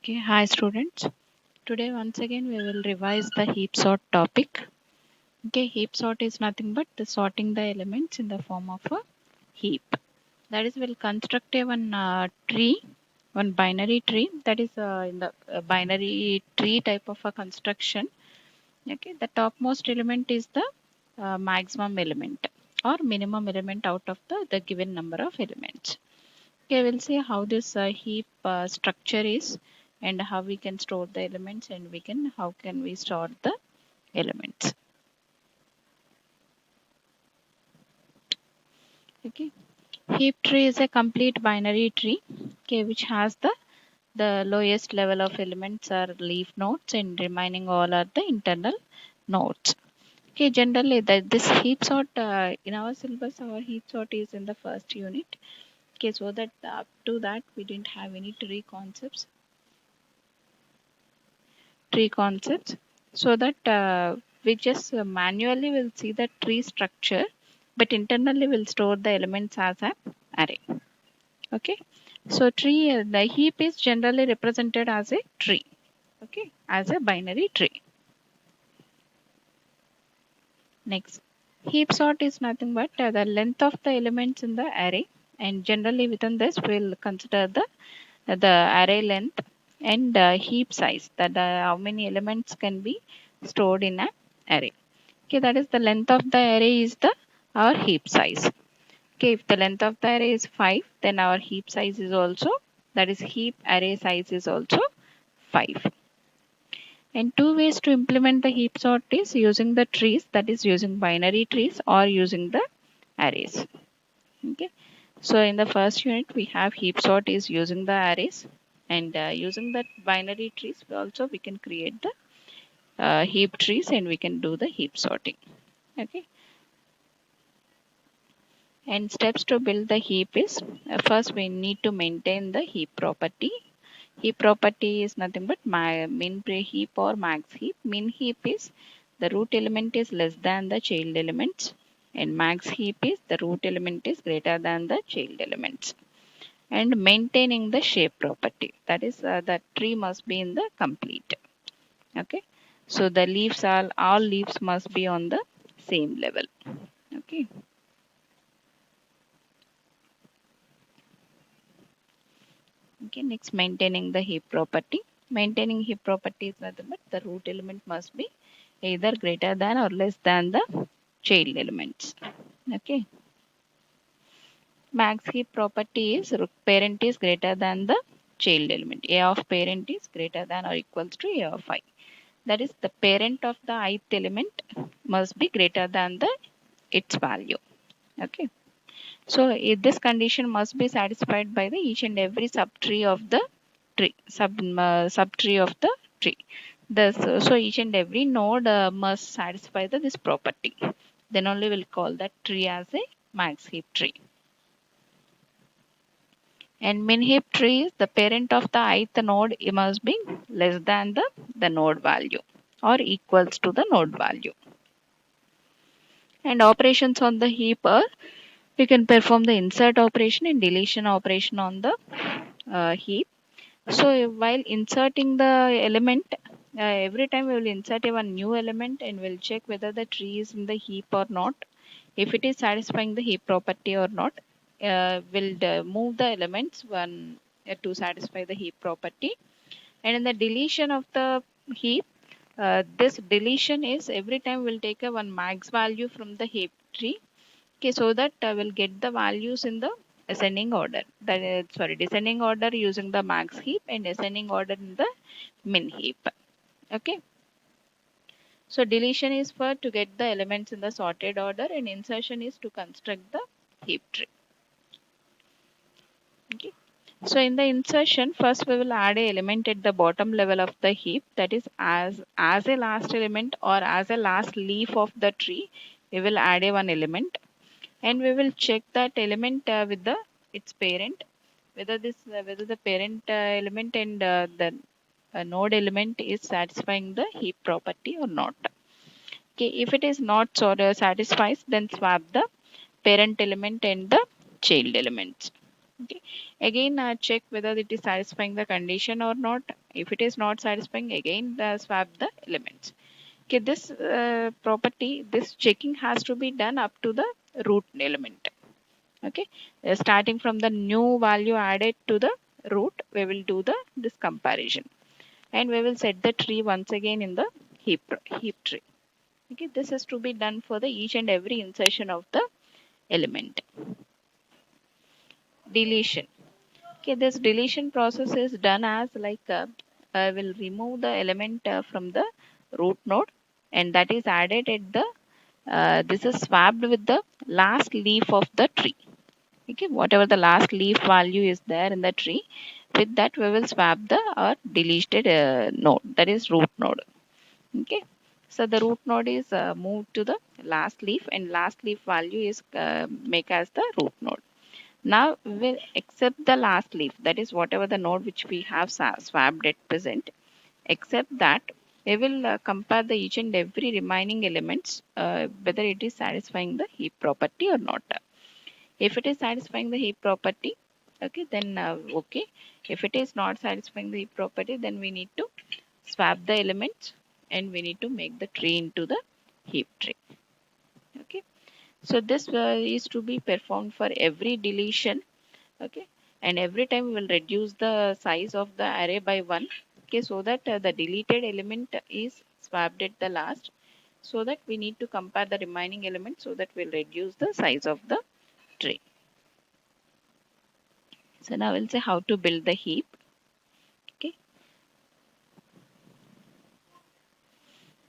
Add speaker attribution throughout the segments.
Speaker 1: Okay, hi students. Today once again we will revise the heap sort topic. Okay, heap sort is nothing but the sorting the elements in the form of a heap. That is, we'll construct a one binary tree. That is in the binary tree type of a construction. Okay, the topmost element is the maximum element or minimum element out of the given number of elements. Okay, we'll see how this heap structure is and how we can store the elements and how can we store the elements. Okay, heap tree is a complete binary tree. Okay, which has the lowest level of elements are leaf nodes and remaining all are the internal nodes. Okay, generally this heap sort in our syllabus, our heap sort is in the first unit. Okay, so that up to that we didn't have any tree concepts, so that we just manually will see the tree structure, but internally we'll store the elements as an array. Okay, so tree the heap is generally represented as a tree. Okay, as a binary tree. Next, heap sort is nothing but the length of the elements in the array, and generally within this we'll consider the array length and heap size, that how many elements can be stored in an array. Okay, that is the length of the array is the our heap size. Okay, if the length of the array is 5, then our heap size is also, that is heap array size is also 5. And two ways to implement the heap sort is using the trees, that is using binary trees or using the arrays. Okay, so in the first unit we have heap sort is using the arrays, and using that binary trees we can create the heap trees and we can do the heap sorting. Okay, and steps to build the heap is first we need to maintain the heap property. Heap property is nothing but min heap or max heap. Min heap is the root element is less than the child elements, and max heap is the root element is greater than the child elements. And maintaining the shape property, that is the tree must be in the complete. Okay, so the leaves are all leaves must be on the same level. Okay. Okay, next maintaining the heap property. Maintaining heap property is nothing but the root element must be either greater than or less than the child elements. Okay. Max heap property is parent is greater than the child element. A of parent is greater than or equals to A of I. That is the parent of the ith element must be greater than the its value. Okay. So this condition must be satisfied by the each and every subtree of the subtree of the tree. So each and every node must satisfy this property. Then only we'll call that tree as a max heap tree. And min heap tree is the parent of the ith node, it must be less than the node value or equals to the node value. And operations on the heap are, we can perform the insert operation and deletion operation on the heap. So while inserting the element, every time we will insert a one new element and we'll check whether the tree is in the heap or not. If it is satisfying the heap property or not, we'll move the elements one to satisfy the heap property. And in the deletion of the heap, this deletion is every time we'll take a one max value from the heap tree. Okay, so that we'll get the values in the ascending order. That is, sorry, descending order using the max heap and ascending order in the min heap. Okay. So deletion is for to get the elements in the sorted order, and insertion is to construct the heap tree. Okay. So in the insertion, first we will add a element at the bottom level of the heap, that is as a last element or as a last leaf of the tree, we will add a one element, and we will check that element with the its parent, whether the parent element and the node element is satisfying the heap property or not. Okay, if it is not satisfies, then swap the parent element and the child elements. Okay. Again, check whether it is satisfying the condition or not. If it is not satisfying, again swap the elements. Okay, this property, this checking has to be done up to the root element. Okay, starting from the new value added to the root, we will do the this comparison, and we will set the tree once again in the heap tree. Okay, this is to be done for the each and every insertion of the element. Deletion. Okay, this deletion process is done as like I will remove the element from the root node, and that is added at the this is swapped with the last leaf of the tree. Okay, whatever the last leaf value is there in the tree, with that we will swap the or deleted node, that is root node. Okay, so the root node is moved to the last leaf, and last leaf value is make as the root node. Now we will accept the last leaf, that is whatever the node which we have swapped at present. Except that we will compare the each and every remaining elements whether it is satisfying the heap property or not. If it is satisfying the heap property, okay, then okay. If it is not satisfying the heap property, then we need to swap the elements, and we need to make the tree into the heap tree. Okay, so this is to be performed for every deletion. Okay, and every time we will reduce the size of the array by 1. Okay, so that the deleted element is swapped at the last, so that we need to compare the remaining element, so that we'll reduce the size of the tree. So now we'll say how to build the heap. Okay,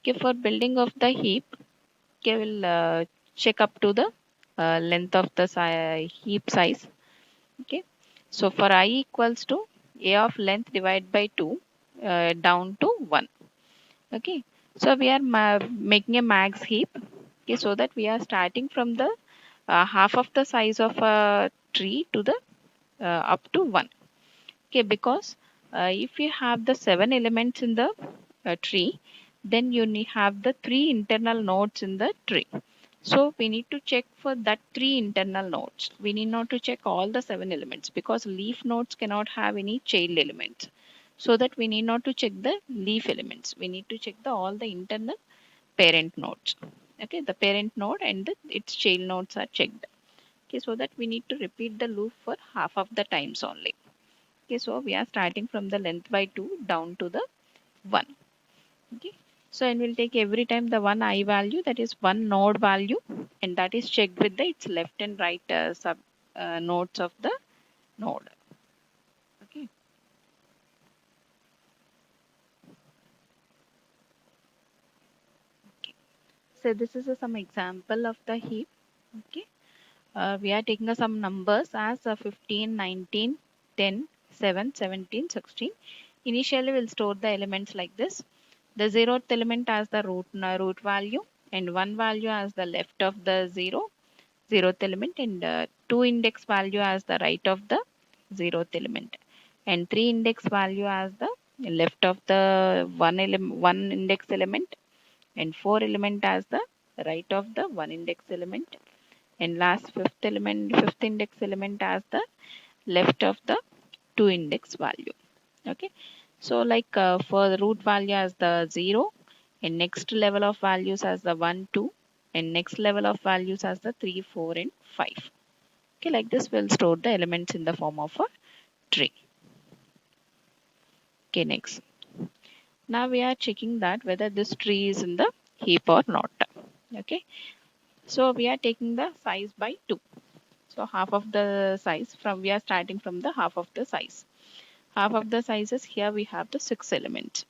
Speaker 1: okay, for building of the heap, okay, we'll check up to the length of the heap size. Okay, so for I equals to a of length divided by 2 down to 1. Okay, so we are making a max heap. Okay, so that we are starting from the half of the size of a tree to the up to 1. Okay, because if you have the 7 elements in the tree, then you need have the 3 internal nodes in the tree. So we need to check for that 3 internal nodes. We need not to check all the 7 elements, because leaf nodes cannot have any child elements. So that we need not to check the leaf elements. We need to check the all the internal parent nodes. Okay, the parent node and its child nodes are checked. Okay, so that we need to repeat the loop for half of the times only. Okay, so we are starting from the length by 2 down to the 1. Okay, so and we'll take every time the one I value, that is one node value, and that is checked with the its left and right sub nodes of the node. Okay, so this is some example of the heap. Okay, we are taking some numbers as 15, 19, 10, 7, 17, 16. Initially, we'll store the elements like this. The zeroth element as the root value, and one value as the left of the zeroth element, and two index value as the right of the zeroth element, and three index value as the left of the one index element, and four element as the right of the one index element, and last fifth index element as the left of the two index value. Okay, so like for the root value as the 0, and next level of values as the 1 2, and next level of values as the 3 4 and 5. Okay, like this we'll store the elements in the form of a tree. Okay, next, now we are checking that whether this tree is in the heap or not. Okay, so we are taking the size by 2. So half of the size, from we are starting from the half of the size. Half of the sizes, here we have the 6 elements.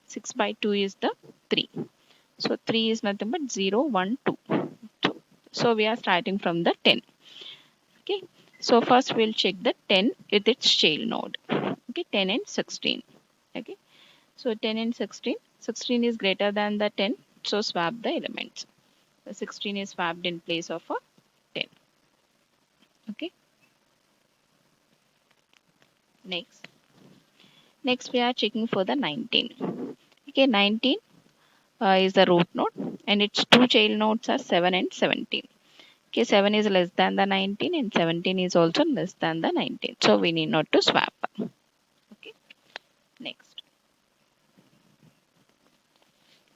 Speaker 1: 6 by 2 is the 3. So 3 is nothing but 0, 1, 2. 2. So we are starting from the 10. Okay. So first we'll check the 10 with its child node. Okay, 10 and 16. Okay. So 10 and 16. 16 is greater than the 10. So swap the elements. The 16 is swapped in place of a 10. Okay. Next. Next we are checking for the 19. Okay, 19 is the root node, and its two child nodes are 7 and 17. Okay, 7 is less than the 19 and 17 is also less than the 19. So we need not to swap. Okay, next.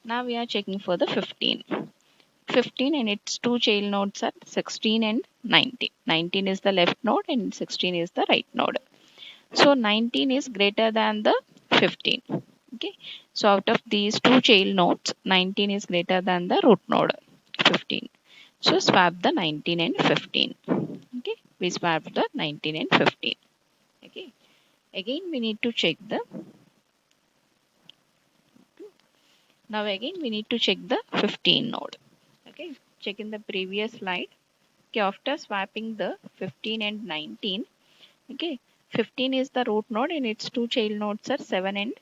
Speaker 1: Now we are checking for the 15. 15 and its two child nodes are 16 and 19. 19 is the left node and 16 is the right node. So 19 is greater than the 15. Okay. So out of these two child nodes, 19 is greater than the root node 15. So swap the 19 and 15. Okay. We swap the 19 and 15. Okay. Again we need to check the now again we need to check the 15 node. Okay. Check in the previous slide. Okay, after swapping the 15 and 19, okay, 15 is the root node and its two child nodes are 7 and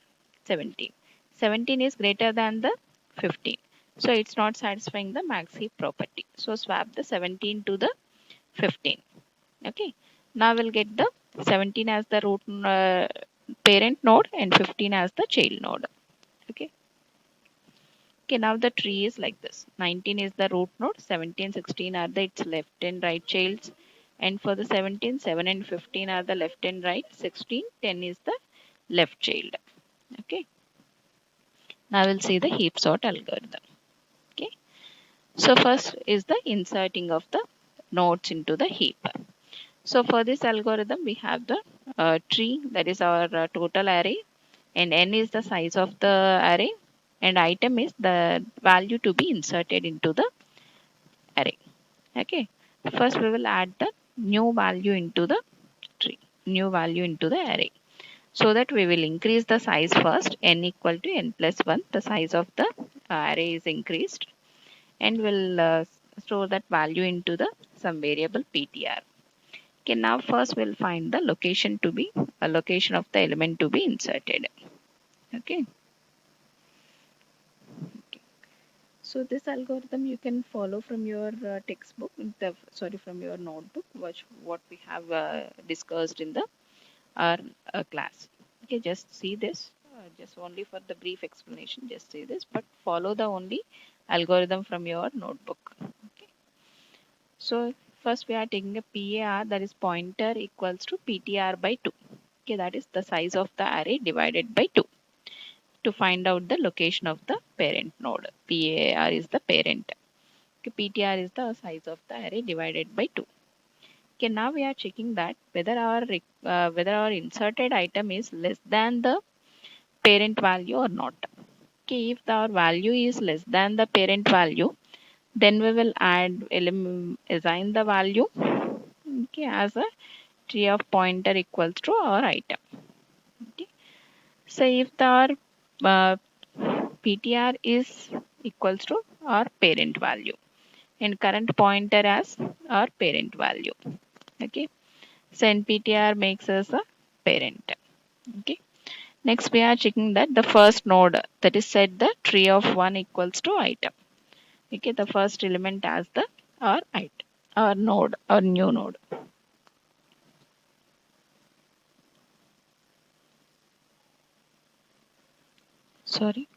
Speaker 1: 17. 17 is greater than the 15. So it's not satisfying the max heap property. So swap the 17 to the 15. Okay. Now we'll get the 17 as the root parent node and 15 as the child node. Okay. Okay, now the tree is like this. 19 is the root node, 17, 16 are the its left and right childs. And for the 17, 7 and 15 are the left and right. 16, 10 is the left child. Okay. Now we'll see the heap sort algorithm. Okay. So first is the inserting of the nodes into the heap. So for this algorithm, we have the tree, that is our total array, and n is the size of the array, and item is the value to be inserted into the array. Okay. First, we will add the new value into the tree, new value into the array. So that we will increase the size first, n equal to n plus 1. The size of the array is increased, and we'll store that value into the some variable ptr. Okay, now first we'll find the location to be a location of the element to be inserted. Okay. So this algorithm you can follow from your textbook, from your notebook, which what we have discussed in the our class. Okay, just see this. Just only for the brief explanation, just see this, but follow the only algorithm from your notebook. Okay. So first we are taking a PAR, that is pointer equals to PTR by 2. Okay, that is the size of the array divided by 2 to find out the location of the parent node. PAR is the parent. Okay, PTR is the size of the array divided by 2. Okay, now we are checking that whether our inserted item is less than the parent value or not. Okay, if our value is less than the parent value, then we will assign the value, okay, as a tree of pointer equals to our item. Okay. So if our PTR is equals to our parent value and current pointer as our parent value. Okay. So NPTR makes us a parent. Okay. Next we are checking that the first node, that is set the tree of 1 equals to item. Okay. The first element as the our item, our node, our new node. Sorry.